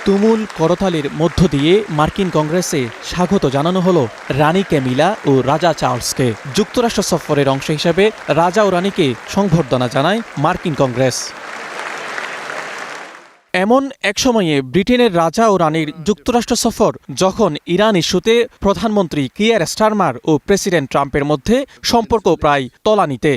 তুমুল করতালির মধ্য দিয়ে মার্কিন কংগ্রেসে স্বাগত জানানো হলো রানী ক্যামিলা ও রাজা চার্লসকে। যুক্তরাষ্ট্র সফরের অংশ হিসেবে রাজা ও রানীকে সংবর্ধনা জানায় মার্কিন কংগ্রেস। এমন এক সময়ে ব্রিটেনের রাজা ও রানীর যুক্তরাষ্ট্র সফর, যখন ইরান ইস্যুতে প্রধানমন্ত্রী কিয়ার স্টারমার ও প্রেসিডেন্ট ট্রাম্পের মধ্যে সম্পর্ক প্রায় তলানিতে।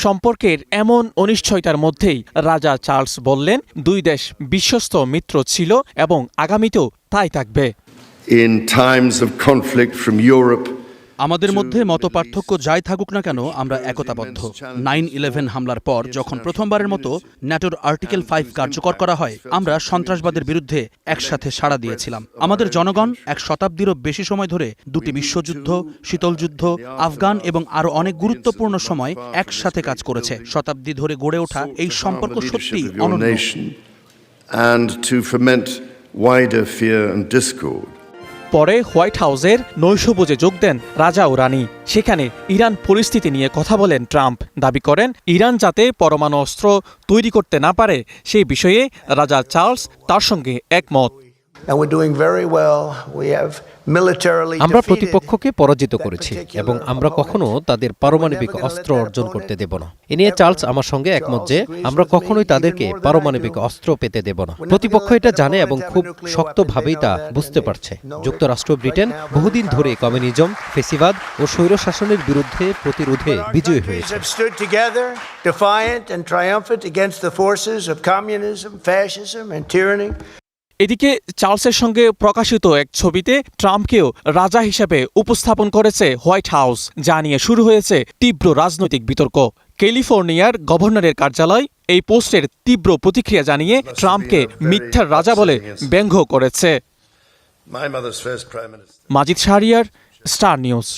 সম্পর্কের এমন অনিশ্চয়তার মধ্যেই রাজা চার্লস বললেন, দুই দেশ বিশ্বস্ত মিত্র ছিল এবং আগামীতেও তাই থাকবে। আমাদের মধ্যে মতপার্থক্য যাই থাকুক না কেন, আমরা একতাবদ্ধ। 9/11 হামলার পর যখন প্রথমবারের মতো ন্যাটোর আর্টিকেল 5 কার্যকর করা হয়, আমরা সন্ত্রাসবাদের বিরুদ্ধে একসাথে সাড়া দিয়েছিলাম। আমাদের জনগণ এক শতাব্দীরও বেশি সময় ধরে দুটি বিশ্বযুদ্ধ, শীতল যুদ্ধ, আফগান এবং আরও অনেক গুরুত্বপূর্ণ সময় একসাথে কাজ করেছে। শতাব্দী ধরে গড়ে ওঠা এই সম্পর্ক সত্যিই অনন্য। পরে হোয়াইট হাউসের নৈশভোজে যোগ দেন রাজা ও রানী। সেখানে ইরান পরিস্থিতি নিয়ে কথা বলেন ট্রাম্প। দাবি করেন, ইরান যাতে পরমাণু অস্ত্র তৈরি করতে না পারে সেই বিষয়ে রাজা চার্লস তার সঙ্গে একমত। আমরা প্রতিপক্ষকে পরাজিত করেছি এবং আমরা কখনো তাদের পারমাণবিক অস্ত্র অর্জন করতে দেব না। এ নিয়ে চার্লস আমার সঙ্গে একমত যে আমরা কখনোই তাদেরকে পারমাণবিক অস্ত্র পেতে দেব না। প্রতিপক্ষ এটা জানে এবং খুব শক্তভাবেই তা বুঝতে পারছে। যুক্তরাষ্ট্র ব্রিটেন বহুদিন ধরে কমিউনিজম, ফেসিবাদ ও স্বৈরশাসনের বিরুদ্ধে প্রতিরোধে বিজয়ী হয়েছে। এদিকে চার্লসের সঙ্গে প্রকাশিত এক ছবিতে ট্রাম্পকেও রাজা হিসেবে উপস্থাপন করেছে হোয়াইট হাউস, যা নিয়ে শুরু হয়েছে তীব্র রাজনৈতিক বিতর্ক। ক্যালিফোর্নিয়ার গভর্নরের কার্যালয় এই পোস্টের তীব্র প্রতিক্রিয়া জানিয়ে ট্রাম্পকে মিথ্যার রাজা বলে ব্যঙ্গ করেছে। মাজিদ শাহরিয়ার, স্টার নিউজ।